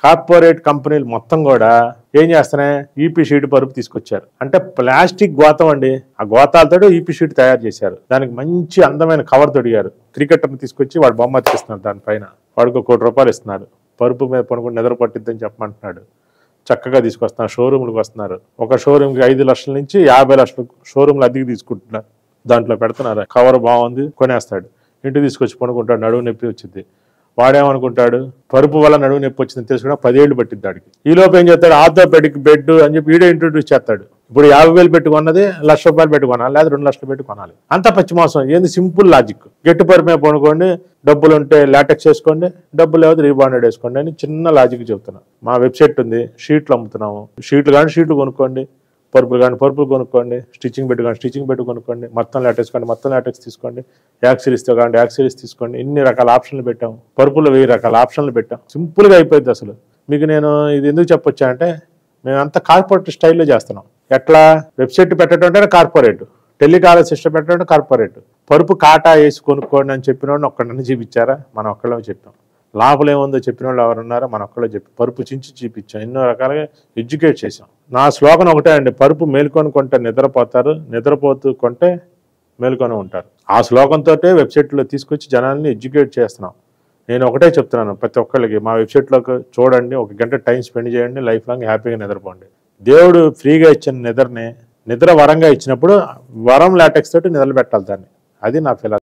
Corporate కంపెనీలు మొత్తం కూడా ఏం చేస్తున్నాయి, ఈపీ షీట్ పరుపు తీసుకొచ్చారు. అంటే ప్లాస్టిక్ గోతం అండి, ఆ గోతాలతో ఈపీ షీట్ తయారు చేశారు. దానికి మంచి అందమైన కవర్ తొడిగారు. క్రికెటర్ని తీసుకొచ్చి వాడు బొమ్మ అతికిస్తున్నారు, దానిపైన వాడికి ₹1,00,00,000 ఇస్తున్నారు. పరుపు మీద పనుకుని నిద్ర పట్టిద్దని చెప్పమంటున్నాడు. చక్కగా తీసుకొస్తున్నారు. షోరూమ్లకు వస్తున్నారు. ఒక షోరూమ్కి 5 లక్షల నుంచి 50 లక్షలు షోరూమ్లు అద్దెకి తీసుకుంటున్నారు. దాంట్లో పెడుతున్నారు. కవర్ బాగుంది, కొనేస్తాడు. ఇంటికి తీసుకొచ్చి పనుకుంటాడు. నడువు నొప్పి వచ్చింది. వాడేమనుకుంటాడు, పరుపు వల్ల నడువు నొప్పి వచ్చిందని తెలుసుకున్నా 10 ఏళ్ళు పట్టిద్ది దాడికి. ఈ లోపు ఏం చేస్తాడు, ఆర్థోపెడిక్ బెడ్ అని చెప్పి వీడే ఇంట్రొడ్యూస్ చేస్తాడు. ఇప్పుడు 50,000 పెట్టుకున్నది ₹1,00,000 పెట్టి కొనాలి, లేదా 2 లక్షలు పెట్టి కొనాలి. అంత పచ్చి మోసం. ఏంది సింపుల్ లాజిక్. గట్టి పరుపు మీద పనుకోండి, డబ్బులు ఉంటే లాటెక్స్ వేసుకోండి, డబ్బులు లేకపోతే రీబాండెడ్ వేసుకోండి అని చిన్న లాజిక్ చెబుతున్నా. మా వెబ్సైట్ ఉంది, షీట్లు అమ్ముతున్నాము. షీట్లు కానీ షీట్లు కొనుక్కోండి, పరుపులు కానీ పరుపులు కొనుక్కోండి, స్టిచ్చింగ్ బెడ్ కానీ స్టిచ్చింగ్ బెడ్ కొనుక్కోండి, మొత్తం లాటెక్స్ కానీ మొత్తం లాటెక్స్ తీసుకోండి, యాక్సిరీస్తో కానీ యాక్సిరీస్ తీసుకోండి. ఇన్ని రకాల ఆప్షన్లు పెట్టాము. పరుపులు 1000 రకాల ఆప్షన్లు పెట్టాం. సింపుల్గా అయిపోయింది. అసలు మీకు నేను ఇది ఎందుకు చెప్పొచ్చా అంటే, మేమంతా కార్పొరేట్ స్టైల్లో చేస్తున్నాం. ఎట్లా, వెబ్సైట్ పెట్టడం అంటే కార్పొరేట్, టెలికాలర్ సిస్టమ్ పెట్టడం అంటే కార్పొరేట్. పరుపు కాటా వేసి కొనుక్కోండి అని చెప్పిన వాడిని ఒక్కడన్నా చూపించారా? మనం ఒక్కళ్ళమే చెప్పాం. లోపల ఏముందో చెప్పిన వాళ్ళు ఎవరున్నారో మనం ఒక్కళ్ళే చెప్పి పరుపు చించి చూపించాం. ఎన్నో రకాలుగా ఎడ్యుకేట్ చేసాం. నా స్లోగన్ ఒకటే అండి, పరుపు మేలుకొని కొంటే నిద్రపోతారు, నిద్రపోతూ కొంటే మేలుకొని ఉంటారు. ఆ స్లోగన్తో వెబ్సైట్లో తీసుకొచ్చి జనాల్ని ఎడ్యుకేట్ చేస్తున్నాం. నేను ఒకటే చెప్తున్నాను ప్రతి ఒక్కళ్ళకి, మా వెబ్సైట్లోకి చూడండి, 1 గంట టైం స్పెండ్ చేయండి, లైఫ్ లాంగ్ హ్యాపీగా నిద్రపోండి. దేవుడు ఫ్రీగా ఇచ్చిన నిద్రని నిద్ర వరంగా ఇచ్చినప్పుడు వరం లాటెక్స్ తోటి నిద్ర పెట్టాలి దాన్ని. అది నా ఫిలాసఫీ.